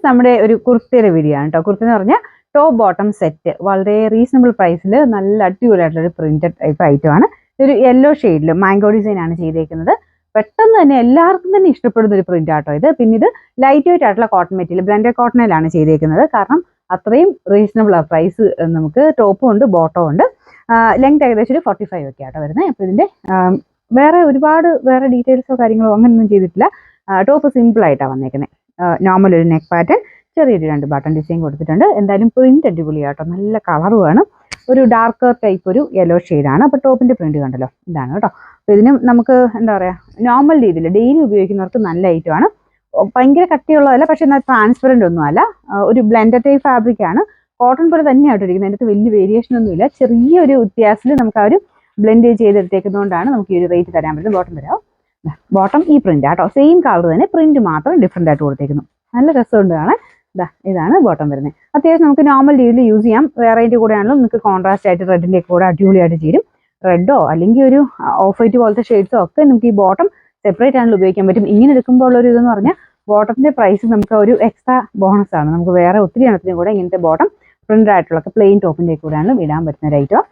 നമ്മുടെ ഒരു കുർത്തിയുടെ വീഡിയോ ആണ് കേട്ടോ. കുർത്തി എന്ന് പറഞ്ഞാൽ ടോപ്പ് ബോട്ടം സെറ്റ്, വളരെ റീസണബിൾ പ്രൈസിൽ നല്ല അടിപൊളിയായിട്ടുള്ള ഒരു പ്രിന്റഡ് ടൈപ്പ് ഐറ്റം ആണ്. ഒരു യെല്ലോ ഷെയ്ഡിൽ മാംഗോ ഡിസൈൻ ആണ് ചെയ്തേക്കുന്നത്. പെട്ടെന്ന് തന്നെ എല്ലാവർക്കും തന്നെ ഇഷ്ടപ്പെടുന്ന ഒരു പ്രിന്റ് ആട്ടോ ഇത്. പിന്നെ ഇത് ലൈറ്റ് വെയിറ്റ് ആയിട്ടുള്ള കോട്ടൺ മെറ്റീരിയൽ, ബ്ലെൻഡഡ് കോട്ടണിലാണ് ചെയ്തേക്കുന്നത്. കാരണം അത്രയും റീസണബിൾ ആ പ്രൈസ്. നമുക്ക് ടോപ്പും ഉണ്ട് ബോട്ടവും ഉണ്ട്. ലെങ്ത് ഏകദേശം ഒരു 45 ഒക്കെ ആട്ടോ വരുന്നത്. അപ്പോൾ ഇതിന്റെ വേറെ ഒരുപാട് വേറെ ഡീറ്റെയിൽസോ കാര്യങ്ങളോ അങ്ങനെയൊന്നും ചെയ്തിട്ടില്ല. ടോപ്പ് സിമ്പിൾ ആയിട്ടാണ് വന്നേക്കുന്നത്. നോർമൽ ഒരു നെക്ക് പാറ്റേൺ, ചെറിയൊരു 2 ബട്ടൺ ഡിസൈൻ കൊടുത്തിട്ടുണ്ട്. എന്തായാലും പ്രിന്റ് അടിപൊളിയാട്ടോ, നല്ല കളറുമാണ്. ഒരു ഡാർക്കർ ടൈപ്പ് ഒരു യെല്ലോ ഷെയ്ഡാണ്. അപ്പോൾ ടോപ്പിന്റെ പ്രിന്റ് കണ്ടല്ലോ, ഇതാണ് കേട്ടോ. അപ്പോൾ ഇതിന് നമുക്ക് എന്താ പറയുക, നോർമൽ രീതിയിൽ ഡെയിലി ഉപയോഗിക്കുന്നവർക്ക് നല്ല ഐറ്റമാണ്. ഭയങ്കര കട്ടിയുള്ളതല്ല, പക്ഷെ എന്നാൽ ട്രാൻസ്പെറൻ്റ് ഒന്നും അല്ല. ഒരു ബ്ലെൻഡഡ് ടൈപ്പ് ഫാബ്രിക് ആണ്. കോട്ടൺ പോലെ തന്നെയായിട്ട് ഇരിക്കുന്നത്. അതിനകത്ത് വലിയ വേരിയേഷൻ ഒന്നുമില്ല. ചെറിയൊരു വ്യത്യാസത്തിൽ നമുക്ക് ആ ഒരു ബ്ലെൻഡ് ചെയ്തെടുത്തേക്കുന്നതുകൊണ്ടാണ് നമുക്ക് ഈ ഒരു റേറ്റ് തരാൻ പറ്റുന്നത്. ബോട്ടം തരാം. ബോട്ടം ഈ പ്രിന്റ് ആട്ടോ, സെയിം കളർ തന്നെ, പ്രിന്റ് മാത്രം ഡിഫറെന്റ് ആയിട്ട് കൊടുത്തേക്കുന്നു. നല്ല രസമുണ്ട് കാണാൻ. ഇതാണ് ബോട്ടം വരുന്നത്. അത്യാവശ്യം നമുക്ക് നോർമൽ രീതിയിൽ യൂസ് ചെയ്യാം. വേറെതിൻ്റെ കൂടെ ആണെങ്കിലും നമുക്ക് കോൺട്രാസ്റ്റ് ആയിട്ട് റെഡിൻ്റെ കൂടെ അടിപൊളിയായിട്ട് ചേരും. റെഡോ അല്ലെങ്കിൽ ഒരു ഓഫ് വൈറ്റ് പോലത്തെ ഷെയ്ഡ്സോ ഒക്കെ നമുക്ക് ഈ ബോട്ടം സെപ്പറേറ്റ് ആണെങ്കിലും ഉപയോഗിക്കാൻ പറ്റും. ഇങ്ങനെ എടുക്കുമ്പോൾ ഉള്ളൊരു ഇതെന്ന് പറഞ്ഞാൽ ബോട്ടത്തിന്റെ പ്രൈസ് നമുക്ക് ഒരു എക്സ്ട്രാ ബോണസ് ആണ്. നമുക്ക് വേറെ ഒത്തിരി എണ്ണത്തിനും കൂടെ ഇങ്ങനത്തെ ബോട്ടം പ്രിന്റഡ് ആയിട്ടുള്ള പ്ലെയിൻ ടോപ്പിന്റെ കൂടെ ആണെങ്കിലും ഇടാൻ പറ്റുന്ന ഒരു ഐറ്റം.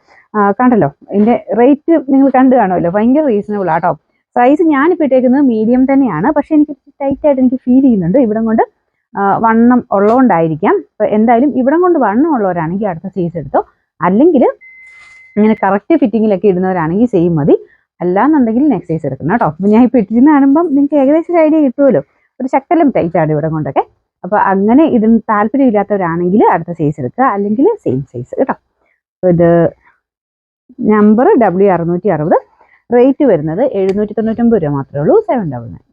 കണ്ടല്ലോ, ഇതിന്റെ റേറ്റ് നിങ്ങൾ കണ്ടു കാണുമല്ലോ, ഭയങ്കര റീസണബിൾ ആട്ടോ. സൈസ് ഞാനിപ്പോൾ ഇട്ടേക്കുന്നത് മീഡിയം തന്നെയാണ്. പക്ഷെ എനിക്ക് ടൈറ്റ് ആയിട്ട് എനിക്ക് ഫീൽ ചെയ്യുന്നുണ്ട്. ഇവിടം കൊണ്ട് വണ്ണം ഉള്ളതുകൊണ്ടായിരിക്കാം. അപ്പോൾ എന്തായാലും ഇവിടം കൊണ്ട് വണ്ണം ഉള്ളവരാണെങ്കിൽ അടുത്ത സൈസ് എടുത്തോ. അല്ലെങ്കിൽ ഇങ്ങനെ കറക്റ്റ് ഫിറ്റിങ്ങിലൊക്കെ ഇടുന്നവരാണെങ്കിൽ സെയിം മതി. അല്ലാന്നുണ്ടെങ്കിൽ നെക്സ്റ്റ് സൈസ് എടുക്കണം കേട്ടോ. അപ്പോൾ ഞാൻ ഇപ്പോൾ ഇട്ടിരുന്ന കാണുമ്പം നിങ്ങൾക്ക് ഏകദേശം ഒരു ഐഡിയ കിട്ടുമല്ലോ. ഒരു ശക്കലം ടൈറ്റാണ് ഇവിടം കൊണ്ടൊക്കെ. അപ്പോൾ അങ്ങനെ ഇടുന്ന താല്പര്യമില്ലാത്തവരാണെങ്കിൽ അടുത്ത സൈസ് എടുക്കുക, അല്ലെങ്കിൽ സെയിം സൈസ് കേട്ടോ. അപ്പോൾ ഇത് നമ്പർ W660. റേറ്റ് വരുന്നത് 799 രൂപ മാത്രമേ ഉള്ളൂ. 799.